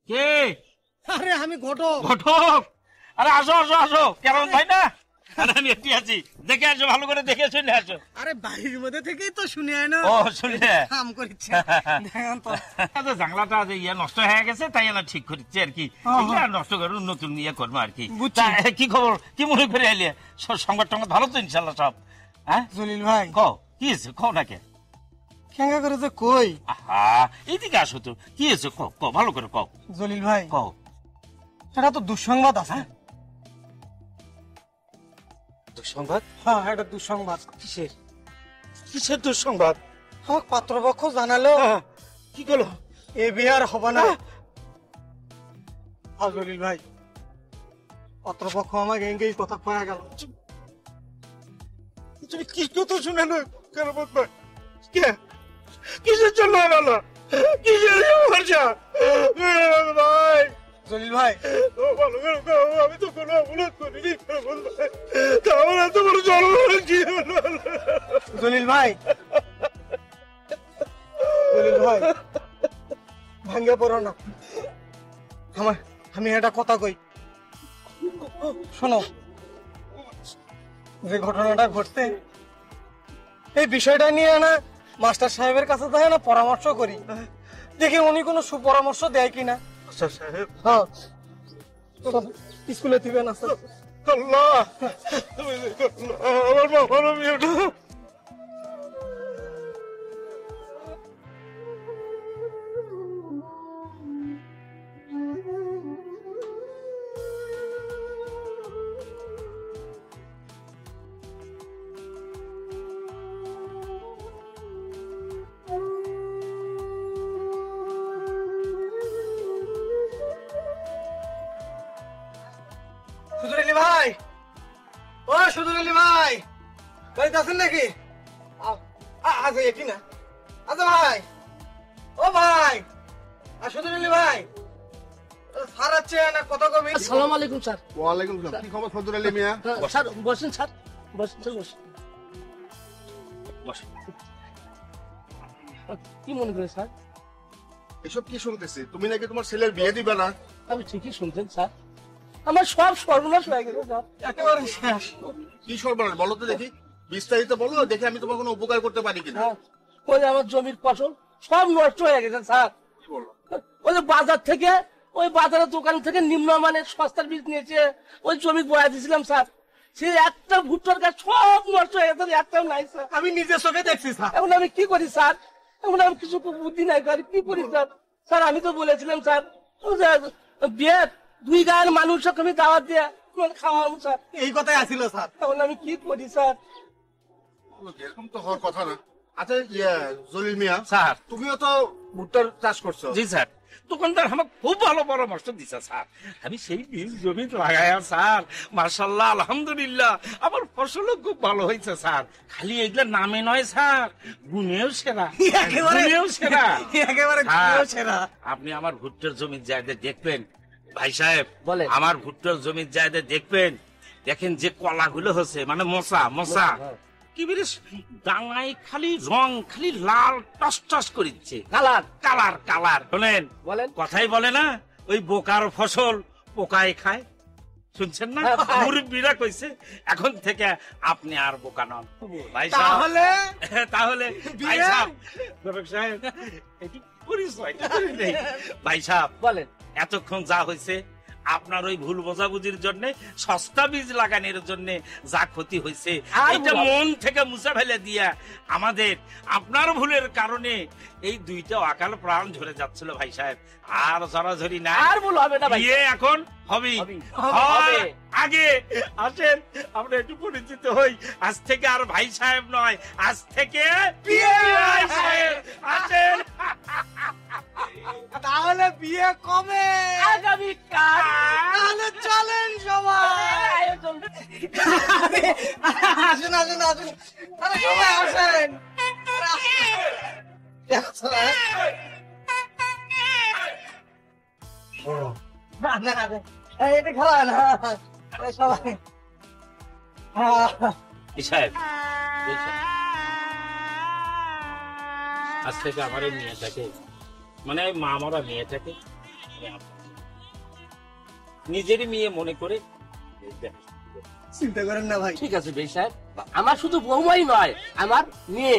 কে? আরে আমি ঘটক। ঘটক? আরে আসো আসো আসো, কেমন ভাই না? আরে আমি একটি আছি, দেখে আসো, ভালো করে দেখে শুনে আসো। আরে বাড়ির মধ্যে থেকেই তো শুনে আয় না। ও শুনলে কাম করছে দেখেন তো। আচ্ছা, জানলাটা যে ইয়ে নষ্ট হয়ে গেছে তাই না ঠিক করছে আর কি। এগুলো আর নষ্ট করবো, নতুন ইয়ে করবো আর কি। বুঝছি। তা, কি খবর, কি মনে করে এলে? সংবাদ টংবাদ ভালো তো ইনশাল্লাহ সব? হ্যাঁ জলিল ভাই কও, কি হয়েছে কও নাকি? খেঙ্গা করে যে কই। আহা, এইদিকে আসো তো, কি হয়েছে কও, কও ভালো করে কও। জলিল ভাই কও। এটা তো দুঃসংবাদ আছে। দুঃসংবাদ? হ্যাঁ এটা দুঃসংবাদ। কিসের কিসের দুঃসংবাদ? আমার পাত্রপক্ষ জানালো কি করলো? এ বিয়ে আর হবে না। হ্যাঁ জলিল ভাই, পাত্রপক্ষ আমাকে এই কথা কয়ে গেল। তুমি কি কথা শুনে না কেন বলবে? কে কিসের জন্য হলো? কিসের সমস্যা ভাই? জলিল ভাই ভালো করে কও, আমি তো কোনো অপরাধ করিনি। তাহলে এত বড় জন্ম কি হলো? জলিল ভাই, জলিল ভাই ভাঙ্গে পড়ো না। আমি একটা কথা কই, শোনো। যে ঘটনাটা ঘটছে এই বিষয়টা নিয়ে না মাস্টার সাহেবের কাছে যায় না পরামর্শ করি, দেখি উনি কোনো সুপরামর্শ দেয় কিনা। মাস্টার সাহেব? হ্যাঁ স্কুলে দিবেন না স্যার। আল্লাহ, আমার বাবার মেয়েটা সুদুর আলী ভাই, ও সুদুর আলী ভাই, বাড়িতে আছেন নাকি? আচ্ছা এটি না। আচ্ছা ভাই, ও ভাই, আর সুদুর আলী ভাই স্যার আছে না কথা কবি। আসসালামু আলাইকুম স্যার। ওয়ালাইকুম আসসালাম। কি খবর ফজলুল আলী মিয়া? স্যার বসেন স্যার, বসেন স্যার, বসেন। কি মনে করে স্যার? এসব কি শুনতেছি? তুমি নাকি তোমার ছেলের বিয়ে দিবে না? আমি ঠিকই শুনছেন স্যার, আমার সব সর্বনাশ হয়ে গেছে স্যার, একেবারে শেষ। কি সর্বনাশ বলো তো দেখি, বিস্তারিত বলো, দেখে আমি তোমার কোনো উপকার করতে পারি কিনা। হ্যাঁ, ওই যে আমার জমির ফসল সব নষ্ট হয়ে গেছে স্যার। কি বলো? ওই যে বাজার থেকে, ওই বাজারের দোকান থেকে নিম্নমানের সস্তার বীজ নিয়েছে, ওই জমি বয়া দিয়েছিলাম স্যার, সে একটা ভুট্টার গাছ সব নষ্ট হয়ে গেছে, একটাও নাই স্যার। আমি নিজে চোখে দেখছি স্যার। এখন আমি কি করি স্যার? এখন আমি কিছু বুদ্ধি নাই স্যার, কি করি স্যার? স্যার আমি তো বলেছিলাম স্যার, ও যে বিয়ে 2 গায়ের মানুষকে আমি দাওয়াত দিয়ে খাওয়াবো স্যার। এই কথাই আসিল স্যার। এখন আমি কি করি স্যার? এরকম তো হওয়ার কথা না। আচ্ছা ইয়ে জলিল মিয়া, স্যার। তুমিও তো ভুট্টার চাষ করছো। জি স্যার, দোকানদার আমাকে খুব ভালো পরামর্শ দিছে স্যার। আমি সেই বীজ জমি লাগায়া স্যার, মাশাআল্লাহ আলহামদুলিল্লাহ আমার ফসলও খুব ভালো হয়েছে স্যার। খালি এগুলা নামে নয় স্যার, গুণেও সেরা, একেবারে গুণেও সেরা। একেবারে স্যার, সেরা। আপনি আমার ভুট্টার জমির জায়গা দেখবেন ভাই সাহেব, বলেন। আমার ভুট্টার জমির জায়গা দেখবেন, দেখেন যে কলাগুলো হচ্ছে, মানে মশা মশা কি বেশ ডাঙায় খালি রং, খালি লাল টস টস করিচ্ছে, কালার কালার কালার। শোনেন, বলেন। কথাই বলে না, ওই বোকার ফসল পোকায় খায়, শুনছেন না? মুরব্বীরা কইছে, এখন থেকে আপনি আর বোকা নন ভাই সাহেব। তাহলে তাহলে ভাই বিয়ে? সাহেব, গোরখ সাহেব, একটু পরিচয়টা করে নেই। ভাই সাহেব বলেন। এতক্ষণ যা হয়েছে আপনার ওই ভুল বোঝাবুঝির জন্য, সস্তা বীজ লাগানোর জন্য যা ক্ষতি হয়েছে, আর এটা ভুল হবে। মন থেকে মুছে ফেলে দিয়া আমাদের আপনার ভুলের কারণে এই 2টা অকাল প্রাণ ঝরে যাচ্ছিল ভাই সাহেব। আর জড়াঝড়ি না, আর ভুল হবে না ভাই। বিয়ে এখন হবেই। হবেই। হওয়ার হবে। আগে আসেন আমরা একটু পরিচিত হই। আজ থেকে আর ভাই সাহেব নয়, আজ থেকে বিয়ে ভাই সাহেব। আসেন। তাহলে বিয়ে কবে? আগামীকাল তাহলে চলেন সবাই। আয়োজন। আসুন আসুন আসুন, আরে সবাই আসেন। না না না, এটা খেলা না, আরে সবাই। এই সাহেব, এই সাহেব, আজ থেকে আমার এই মেয়েটাকে, মানে মা মরা মেয়েটাকে আমি আপনার নিজেরই মেয়ে মনে করে চিন্তা করেন না ভাই। ঠিক আছে বেশ সাহেব, আমার শুধু বৌমাই নয়, আমার মেয়ে